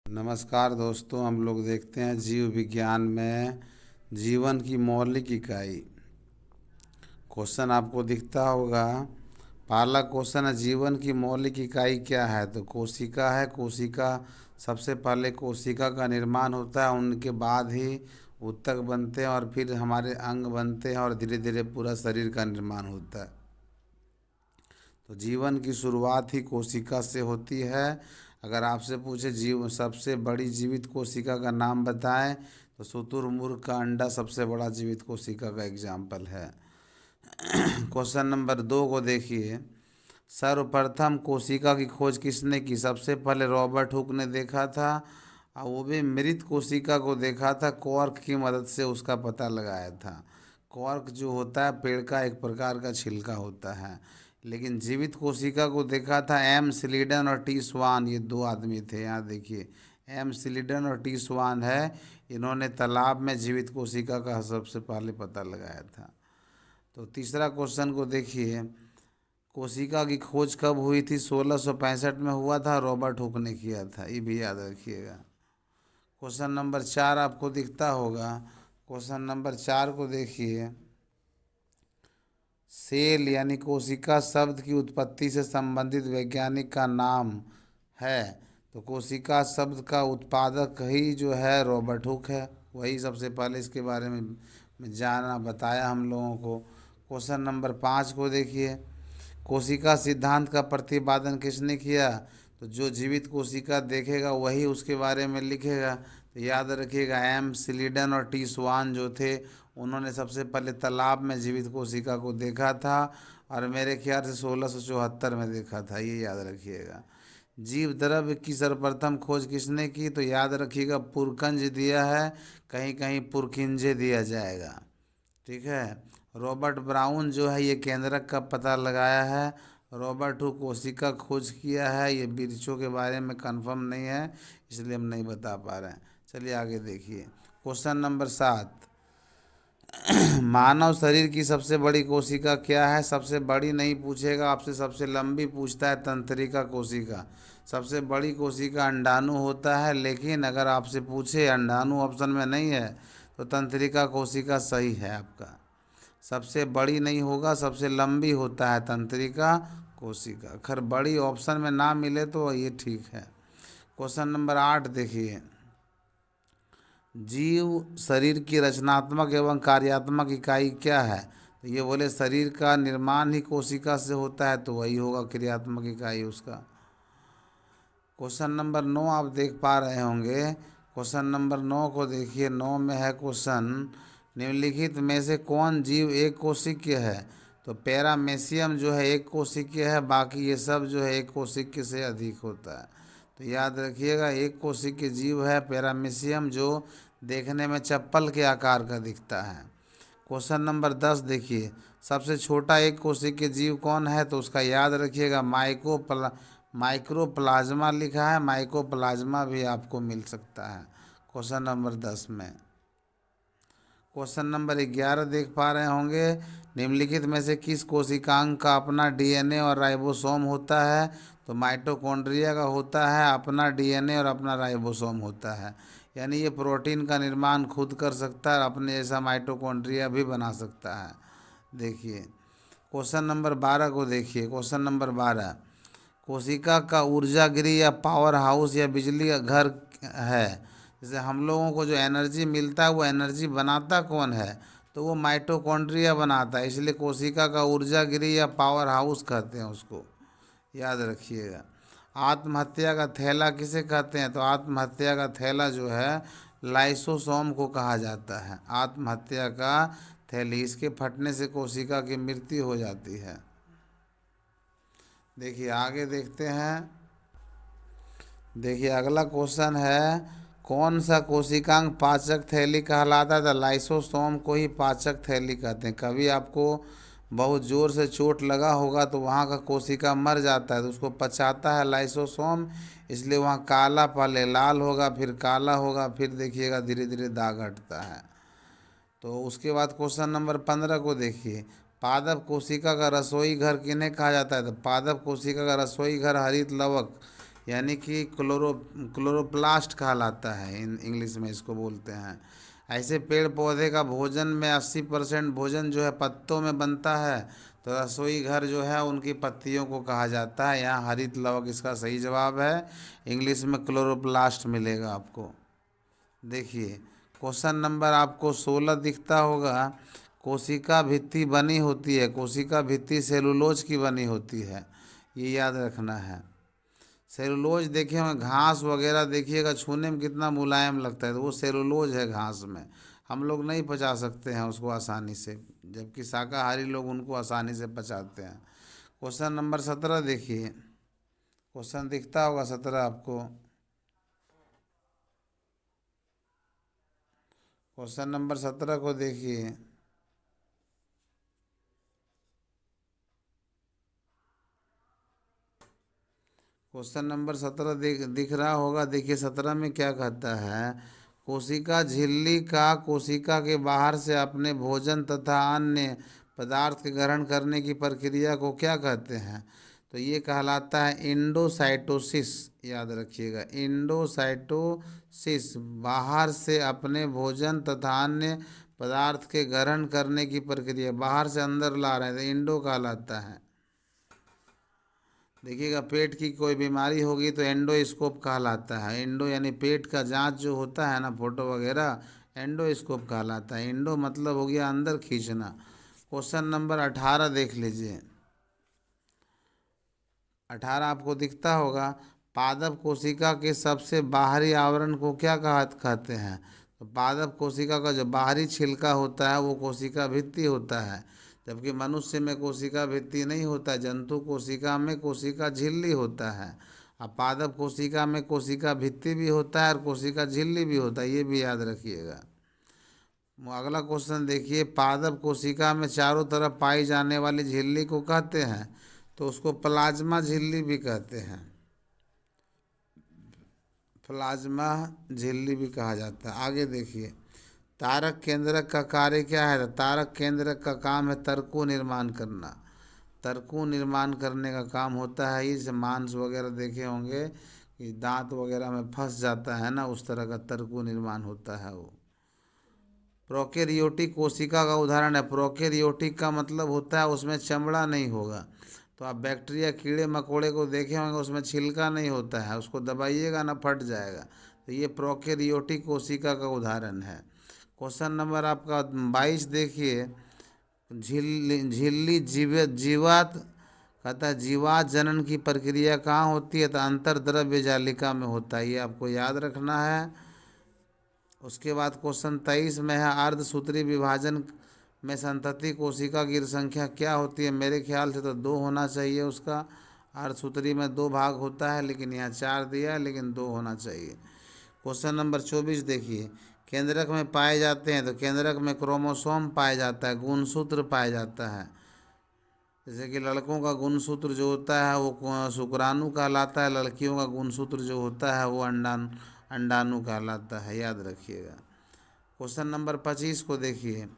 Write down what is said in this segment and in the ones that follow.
नमस्कार दोस्तों, हम लोग देखते हैं जीव विज्ञान में जीवन की मौलिक इकाई। क्वेश्चन आपको दिखता होगा। पहला क्वेश्चन है, जीवन की मौलिक इकाई क्या है? तो कोशिका है। कोशिका, सबसे पहले कोशिका का निर्माण होता है, उनके बाद ही ऊतक बनते हैं और फिर हमारे अंग बनते हैं और धीरे धीरे पूरा शरीर का निर्माण होता है। तो जीवन की शुरुआत ही कोशिका से होती है। अगर आपसे पूछे जीव सबसे बड़ी जीवित कोशिका का नाम बताएं, तो शुतुरमुर्ग का अंडा सबसे बड़ा जीवित कोशिका का एग्जाम्पल है। क्वेश्चन नंबर 2 को देखिए। सर्वप्रथम कोशिका की खोज किसने की? सबसे पहले रॉबर्ट हुक ने देखा था, और वो भी मृत कोशिका को देखा था। क्वार्क की मदद से उसका पता लगाया था। क्वार्क जो होता है पेड़ का एक प्रकार का छिलका होता है। लेकिन जीवित कोशिका को देखा था एम स्लीडन और टी स्वान, ये दो आदमी थे। यहाँ देखिए, एम स्लीडन और टी स्वान है। इन्होंने तालाब में जीवित कोशिका का सबसे पहले पता लगाया था। तो तीसरा क्वेश्चन को देखिए। कोशिका की खोज कब हुई थी? 1665 में हुआ था, रॉबर्ट हुक ने किया था। ये भी याद रखिएगा। क्वेश्चन नंबर 4 आपको दिखता होगा। क्वेश्चन नंबर 4 को देखिए। सेल यानी कोशिका शब्द की उत्पत्ति से संबंधित वैज्ञानिक का नाम है। तो कोशिका शब्द का उत्पादक ही जो है रॉबर्ट हुक है। वही सबसे पहले इसके बारे में जाना बताया हम लोगों को। क्वेश्चन नंबर 5 को देखिए। कोशिका सिद्धांत का प्रतिपादन किसने किया? तो जो जीवित कोशिका देखेगा वही उसके बारे में लिखेगा। तो याद रखिएगा, एम स्लीडन और टी स्वान जो थे, उन्होंने सबसे पहले तालाब में जीवित कोशिका को देखा था, और मेरे ख्याल से 1674 में देखा था। ये याद रखिएगा। जीव द्रव्य की सर्वप्रथम खोज किसने की? तो याद रखिएगा, पुरकंज दिया है, कहीं कहीं पुरकिंजे दिया जाएगा। ठीक है। रॉबर्ट ब्राउन जो है ये केंद्रक का पता लगाया है। रॉबर्ट हुक कोशिका खोज किया है। ये वृक्षों के बारे में कंफर्म नहीं है, इसलिए हम नहीं बता पा रहे हैं। चलिए आगे देखिए। Question number 7। मानव शरीर की सबसे बड़ी कोशिका क्या है? सबसे बड़ी नहीं पूछेगा आपसे, सबसे लंबी पूछता है। तंत्रिका कोशिका सबसे बड़ी कोशिका अंडाणु होता है, लेकिन अगर आपसे पूछे अंडाणु ऑप्शन में नहीं है तो तंत्रिका कोशिका सही है आपका। सबसे बड़ी नहीं होगा, सबसे लंबी होता है तंत्रिका कोशिका। खैर बड़ी ऑप्शन में ना मिले तो ये ठीक है। क्वेश्चन नंबर 8 देखिए। जीव शरीर की रचनात्मक एवं कार्यात्मक इकाई क्या है? तो ये बोले शरीर का निर्माण ही कोशिका से होता है, तो वही होगा क्रियात्मक इकाई उसका। क्वेश्चन नंबर 9 आप देख पा रहे होंगे। क्वेश्चन नंबर 9 को देखिए। 9 में है क्वेश्चन, निम्नलिखित में से कौन जीव एक कोशिकीय है? तो पैरामेसियम जो है एक कोशिकीय है, बाकी ये सब जो है एक कोशिकीय से अधिक होता है। तो याद रखिएगा, एक कोशिकीय जीव है पैरामेसियम, जो देखने में चप्पल के आकार का दिखता है। क्वेश्चन नंबर 10 देखिए। सबसे छोटा एक कोशिकीय जीव कौन है? तो उसका याद रखिएगा, माइक्रोप्लाज्मा लिखा है। माइक्रोप्लाज्मा भी आपको मिल सकता है क्वेश्चन नंबर 10 में। क्वेश्चन नंबर 11 देख पा रहे होंगे। निम्नलिखित में से किस कोशिकांग का अपना डीएनए और राइबोसोम होता है? तो माइटोकॉन्ड्रिया का होता है अपना डीएनए और अपना राइबोसोम होता है। यानी ये प्रोटीन का निर्माण खुद कर सकता है और अपने जैसा माइटोकॉन्ड्रिया भी बना सकता है। देखिए क्वेश्चन नंबर 12 को देखिए। क्वेश्चन नंबर 12, कोशिका का ऊर्जा गृह या पावर हाउस या बिजली का घर है। जैसे हम लोगों को जो एनर्जी मिलता है वो एनर्जी बनाता कौन है? तो वो माइटोकॉन्ड्रिया बनाता है, इसलिए कोशिका का ऊर्जा गृह या पावर हाउस कहते हैं उसको। याद रखिएगा। आत्महत्या का थैला किसे कहते हैं? तो आत्महत्या का थैला जो है लाइसोसोम को कहा जाता है। आत्महत्या का थैली, इसके फटने से कोशिका की मृत्यु हो जाती है। देखिए आगे देखते हैं। देखिए अगला क्वेश्चन है, कौन सा कोशिकांग पाचक थैली कहलाता है? तो लाइसोसोम को ही पाचक थैली कहते हैं। कभी आपको बहुत ज़ोर से चोट लगा होगा तो वहाँ का कोशिका मर जाता है, तो उसको पचाता है लाइसोसोम, इसलिए वहाँ काला, पहले लाल होगा फिर काला होगा, फिर देखिएगा धीरे धीरे दाग हटता है। तो उसके बाद क्वेश्चन नंबर 15 को देखिए। पादप कोशिका का रसोई घर किन्हें कहा जाता है? तो पादप कोशिका का रसोई घर हरित लवक यानी कि क्लोरोप्लास्ट कहलाता है, इंग्लिश में इसको बोलते हैं। ऐसे पेड़ पौधे का भोजन में 80% भोजन जो है पत्तों में बनता है, तो रसोई घर जो है उनकी पत्तियों को कहा जाता है। यहाँ हरित लवक इसका सही जवाब है, इंग्लिश में क्लोरोप्लास्ट मिलेगा आपको। देखिए क्वेश्चन नंबर आपको 16 दिखता होगा। कोशिका भित्ति बनी होती है, कोशिका भित्ति सेलुलोज की बनी होती है, ये याद रखना है। सेलुलोज देखे होंगे, घास वगैरह देखिएगा छूने में कितना मुलायम लगता है, तो वो सेलुलोज है घास में। हम लोग नहीं पचा सकते हैं उसको आसानी से, जबकि शाकाहारी लोग उनको आसानी से पचाते हैं। क्वेश्चन नंबर 17 देखिए, क्वेश्चन दिखता होगा 17 आपको। क्वेश्चन नंबर 17 को देखिए। क्वेश्चन नंबर 17 दिख रहा होगा। देखिए 17 में क्या कहता है, कोशिका झिल्ली का कोशिका के बाहर से अपने भोजन तथा अन्य पदार्थ के ग्रहण करने की प्रक्रिया को क्या कहते हैं? तो ये कहलाता है इंडोसाइटोसिस, याद रखिएगा, इंडोसाइटोसिस। बाहर से अपने भोजन तथा अन्य पदार्थ के ग्रहण करने की प्रक्रिया, बाहर से अंदर ला रहे हैं तो इंडो कहलाता है। देखिएगा पेट की कोई बीमारी होगी तो एंडोस्कोप कहलाता है। एंडो यानी पेट का जांच जो होता है ना, फोटो वगैरह, एंडोस्कोप कहलाता है। एंडो मतलब हो गया अंदर खींचना। क्वेश्चन नंबर 18 देख लीजिए। 18 आपको दिखता होगा। पादप कोशिका के सबसे बाहरी आवरण को क्या कहते हैं? तो पादप कोशिका का जो बाहरी छिलका होता है वो कोशिका भित्ति होता है, जबकि मनुष्य में कोशिका भित्ति नहीं होता है। जंतु कोशिका में कोशिका झिल्ली होता है, और पादप कोशिका में कोशिका भित्ति भी होता है और कोशिका झिल्ली भी होता है, ये भी याद रखिएगा। अगला क्वेश्चन देखिए, पादप कोशिका में चारों तरफ पाई जाने वाली झिल्ली को कहते हैं? तो उसको प्लाज्मा झिल्ली भी कहते हैं, प्लाज्मा झिल्ली भी कहा जाता है। आगे देखिए, तारक केंद्रक का कार्य क्या है? तो तारक केंद्रक का काम है तर्कु निर्माण करना। तर्कु निर्माण करने का काम होता है। इस मांस वगैरह देखे होंगे कि दांत वगैरह में फंस जाता है ना, उस तरह का तर्कु निर्माण होता है वो। प्रोकैरियोटिक कोशिका का उदाहरण है। प्रोकैरियोटिक का मतलब होता है उसमें चमड़ा नहीं होगा। तो आप बैक्टीरिया कीड़े मकोड़े को देखे होंगे, उसमें छिलका नहीं होता है, उसको दबाइएगा ना फट जाएगा। तो ये प्रोकैरियोटिक कोशिका का उदाहरण है। क्वेश्चन नंबर आपका 22 देखिए। झिल्ली जीवात कहता है, जीवात जनन की प्रक्रिया कहाँ होती है? तो अंतर्द्रव्य जालिका में होता है, ये आपको याद रखना है। उसके बाद क्वेश्चन 23 में है, अर्धसूत्री विभाजन में संतति कोशिका की संख्या क्या होती है? मेरे ख्याल से तो 2 होना चाहिए उसका। अर्धसूत्री में 2 भाग होता है, लेकिन यहाँ 4 दिया है, लेकिन 2 होना चाहिए। क्वेश्चन नंबर 24 देखिए। केंद्रक में पाए जाते हैं, तो केंद्रक में क्रोमोसोम पाया जाता है, गुणसूत्र पाया जाता है। जैसे कि लड़कों का गुणसूत्र जो होता है वो शुक्राणु कहलाता है, लड़कियों का गुणसूत्र जो होता है वो अंडाणु कहलाता है, याद रखिएगा। क्वेश्चन नंबर 25 को देखिए।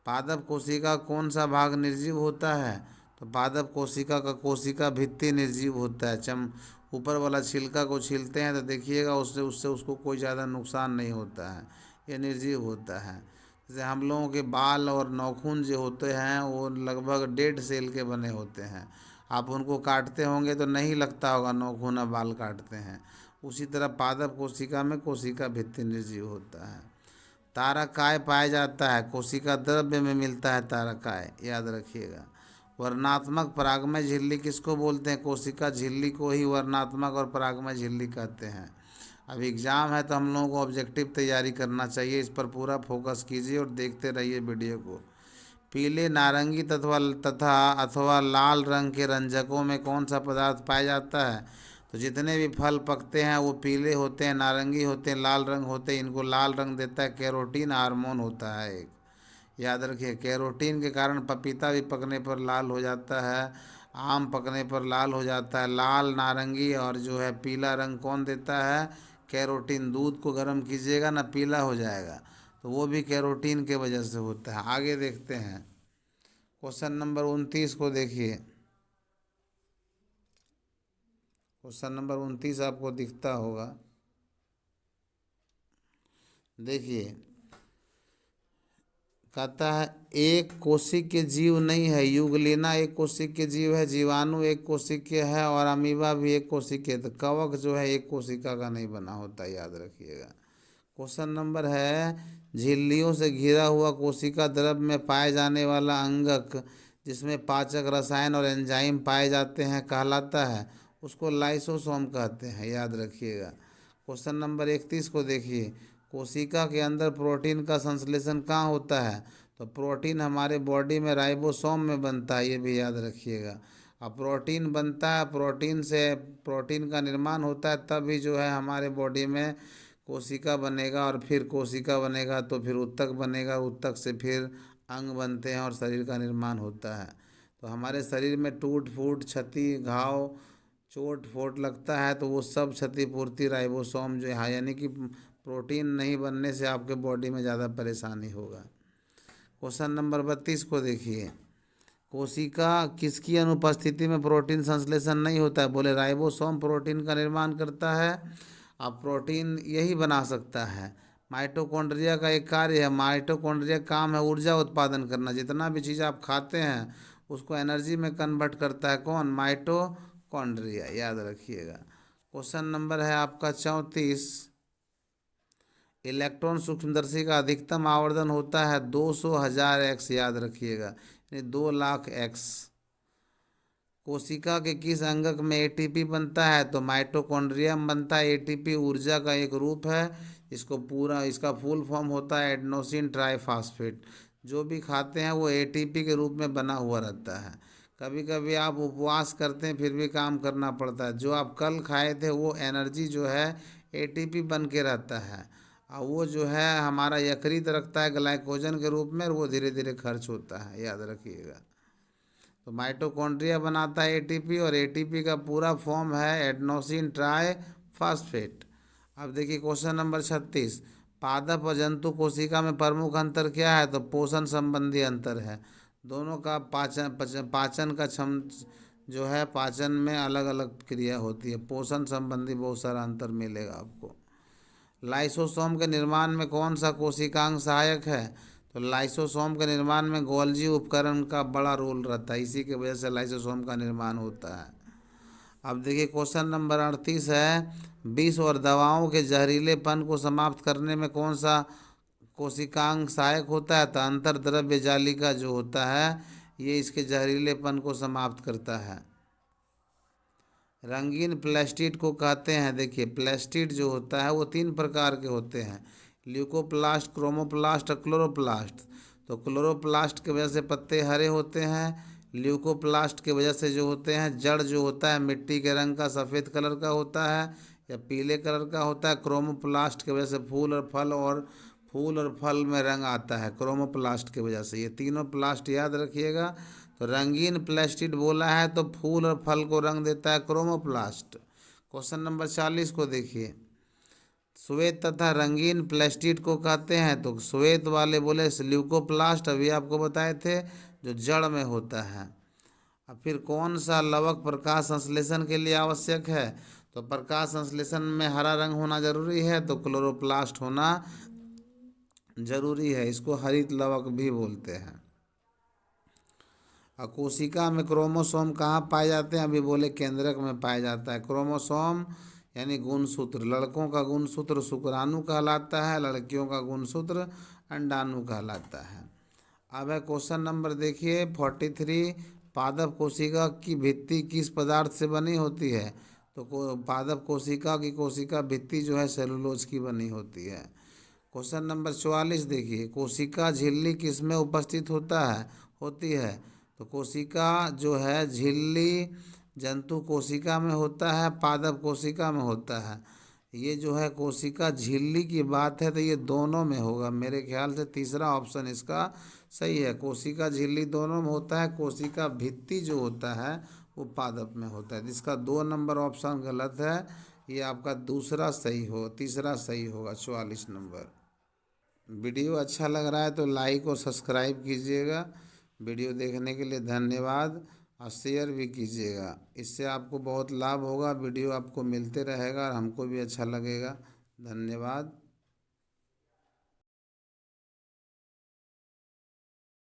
पादप कोशिका कौन सा भाग निर्जीव होता है? तो पादप कोशिका का कोशिका भित्ति निर्जीव होता है। ऊपर वाला छिलका को छीलते हैं तो देखिएगा उससे उससे उसको कोई ज़्यादा नुकसान नहीं होता है, ये निर्जीव होता है। जैसे हम लोगों के बाल और नाखून जो होते हैं वो लगभग डेड सेल के बने होते हैं। आप उनको काटते होंगे तो नहीं लगता होगा नाखून और बाल काटते हैं। उसी तरह पादप कोशिका में कोशिका भित्ति निर्जीव होता है। तारकाय पाया जाता है, कोशिका द्रव्य में मिलता है तारकाय, याद रखिएगा। वर्णात्मक परागमय झिल्ली किसको बोलते हैं? कोशिका झिल्ली को ही वर्णात्मक और परागमय झिल्ली कहते हैं। अब एग्ज़ाम है तो हम लोगों को ऑब्जेक्टिव तैयारी करना चाहिए, इस पर पूरा फोकस कीजिए और देखते रहिए वीडियो को। पीले, नारंगी तथा अथवा लाल रंग के रंजकों में कौन सा पदार्थ पाया जाता है? तो जितने भी फल पकते हैं वो पीले होते हैं, नारंगी होते हैं, लाल रंग होते हैं। इनको लाल रंग देता है कैरोटीन हार्मोन होता है एक, याद रखिए। कैरोटीन के कारण पपीता भी पकने पर लाल हो जाता है, आम पकने पर लाल हो जाता है। लाल, नारंगी और जो है पीला रंग कौन देता है? कैरोटीन। दूध को गर्म कीजिएगा ना, पीला हो जाएगा, तो वो भी कैरोटीन के वजह से होता है। आगे देखते हैं। क्वेश्चन नंबर 29 को देखिए। क्वेश्चन नंबर 29 आपको दिखता होगा। देखिए, कहता है एक कोशिकीय जीव नहीं है, यूग्लिना एक कोशिकीय जीव है, जीवाणु एक कोशिकीय है और अमीबा भी एक कोशिकीय। तो कवक जो है एक कोशिका का नहीं बना होता, याद रखिएगा। क्वेश्चन नंबर है, झिल्लियों से घिरा हुआ कोशिका द्रव्य में पाए जाने वाला अंगक जिसमें पाचक रसायन और एंजाइम पाए जाते हैं कहलाता है, उसको लाइसोसोम कहते हैं, याद रखिएगा। क्वेश्चन नंबर 31 को देखिए, कोशिका के अंदर प्रोटीन का संश्लेषण कहाँ होता है? तो प्रोटीन हमारे बॉडी में राइबोसोम में बनता है, ये भी याद रखिएगा। अब प्रोटीन बनता है, प्रोटीन से प्रोटीन का निर्माण होता है, तभी जो है हमारे बॉडी में कोशिका बनेगा, और फिर कोशिका बनेगा तो फिर ऊतक बनेगा, ऊतक से फिर अंग बनते हैं और शरीर का निर्माण होता है। तो हमारे शरीर में टूट फूट, क्षति, घाव, चोट फोट लगता है तो वो सब क्षतिपूर्ति राइबोसोम जो है, यानी कि प्रोटीन नहीं बनने से आपके बॉडी में ज़्यादा परेशानी होगा। क्वेश्चन नंबर 32 को देखिए, कोशिका किसकी अनुपस्थिति में प्रोटीन संश्लेषण नहीं होता है? बोले राइबोसोम प्रोटीन का निर्माण करता है। अब प्रोटीन यही बना सकता है। माइटोकॉन्ड्रिया का एक कार्य है, माइटोकॉन्ड्रिया काम है ऊर्जा उत्पादन करना। जितना भी चीज़ आप खाते हैं उसको एनर्जी में कन्वर्ट करता है कौन? माइटोकॉन्ड्रिया, याद रखिएगा। क्वेश्चन नंबर है आपका 34, इलेक्ट्रॉन सूक्ष्मदर्शी का अधिकतम आवर्धन होता है 200,000 एक्स, याद रखिएगा, यानी 2 लाख एक्स। कोशिका के किस अंगक में एटीपी बनता है? तो माइटोकॉन्ड्रिया में बनता है। एटीपी ऊर्जा का एक रूप है, इसका फुल फॉर्म होता है एडेनोसिन ट्राइफॉस्फेट। जो भी खाते हैं वो एटीपी के रूप में बना हुआ रहता है। कभी कभी आप उपवास करते हैं फिर भी काम करना पड़ता है, जो आप कल खाए थे वो एनर्जी जो है एटीपी बन के रहता है, और वो जो है हमारा यकृत रखता है ग्लाइकोजन के रूप में, और वो धीरे धीरे खर्च होता है, याद रखिएगा। तो माइटोकॉन्ड्रिया बनाता है एटीपी, और एटीपी का पूरा फॉर्म है एडेनोसिन ट्राइफॉस्फेट। अब देखिए क्वेश्चन नंबर 36, पादप और जंतु कोशिका में प्रमुख अंतर क्या है? तो पोषण संबंधी अंतर है। दोनों का पाचन का क्षम जो है, पाचन में अलग अलग क्रिया होती है। पोषण संबंधी बहुत सारा अंतर मिलेगा आपको। लाइसोसोम के निर्माण में कौन सा कोशिकांग सहायक है? तो लाइसोसोम के निर्माण में गोल्जी उपकरण का बड़ा रोल रहता है, इसी की वजह से लाइसोसोम का निर्माण होता है। अब देखिए क्वेश्चन नंबर 38 है, विष और दवाओं के जहरीलेपन को समाप्त करने में कौन सा कोशिकांग सहायक होता है? तो अंतर्द्रव्य जालिका जो होता है ये इसके जहरीलेपन को समाप्त करता है। रंगीन प्लास्टिड को कहते हैं। देखिए प्लास्टिड जो होता है वो 3 प्रकार के होते हैं, ल्यूकोप्लास्ट, क्रोमोप्लास्ट और क्लोरोप्लास्ट। तो क्लोरोप्लास्ट की वजह से पत्ते हरे होते हैं, ल्यूकोप्लास्ट की वजह से जो होते हैं जड़ जो होता है मिट्टी के रंग का, सफ़ेद कलर का होता है या पीले कलर का होता है। क्रोमोप्लास्ट की वजह से फूल और फल में रंग आता है क्रोमोप्लास्ट की वजह से। ये तीनों प्लास्ट याद रखिएगा। तो रंगीन प्लास्टिड बोला है तो फूल और फल को रंग देता है क्रोमोप्लास्ट। क्वेश्चन नंबर 40 को देखिए, श्वेत तथा रंगीन प्लास्टिड को कहते हैं? तो श्वेत वाले बोले ल्यूकोप्लास्ट, अभी आपको बताए थे, जो जड़ में होता है। अब फिर कौन सा लवक प्रकाश संश्लेषण के लिए आवश्यक है? तो प्रकाश संश्लेषण में हरा रंग होना जरूरी है, तो क्लोरोप्लास्ट होना जरूरी है, इसको हरित लवक भी बोलते हैं। और कोशिका में क्रोमोसोम कहाँ पाए जाते हैं? अभी बोले केंद्रक में पाया जाता है। क्रोमोसोम यानी गुणसूत्र, लड़कों का गुणसूत्र शुक्राणु कहलाता है, लड़कियों का गुणसूत्र अंडाणु कहलाता है। अब है क्वेश्चन नंबर देखिए 43, पादप कोशिका की भित्ति किस पदार्थ से बनी होती है? तो पादप कोशिका की कोशिका भित्ति जो है सेलुलोज की बनी होती है। क्वेश्चन नंबर 44 देखिए, कोशिका झिल्ली किस में उपस्थित होती है? तो कोशिका जो है झिल्ली जंतु कोशिका में होता है, पादप कोशिका में होता है। ये जो है कोशिका झिल्ली की बात है तो ये दोनों में होगा, मेरे ख्याल से तीसरा ऑप्शन इसका सही है। कोशिका झिल्ली दोनों में होता है, कोशिका भित्ति जो होता है वो पादप में होता है। जिसका 2 नंबर ऑप्शन गलत है, ये आपका तीसरा सही होगा 44 नंबर। वीडियो अच्छा लग रहा है तो लाइक और सब्सक्राइब कीजिएगा। वीडियो देखने के लिए धन्यवाद। और शेयर भी कीजिएगा। इससे आपको बहुत लाभ होगा, वीडियो आपको मिलते रहेगा और हमको भी अच्छा लगेगा। धन्यवाद।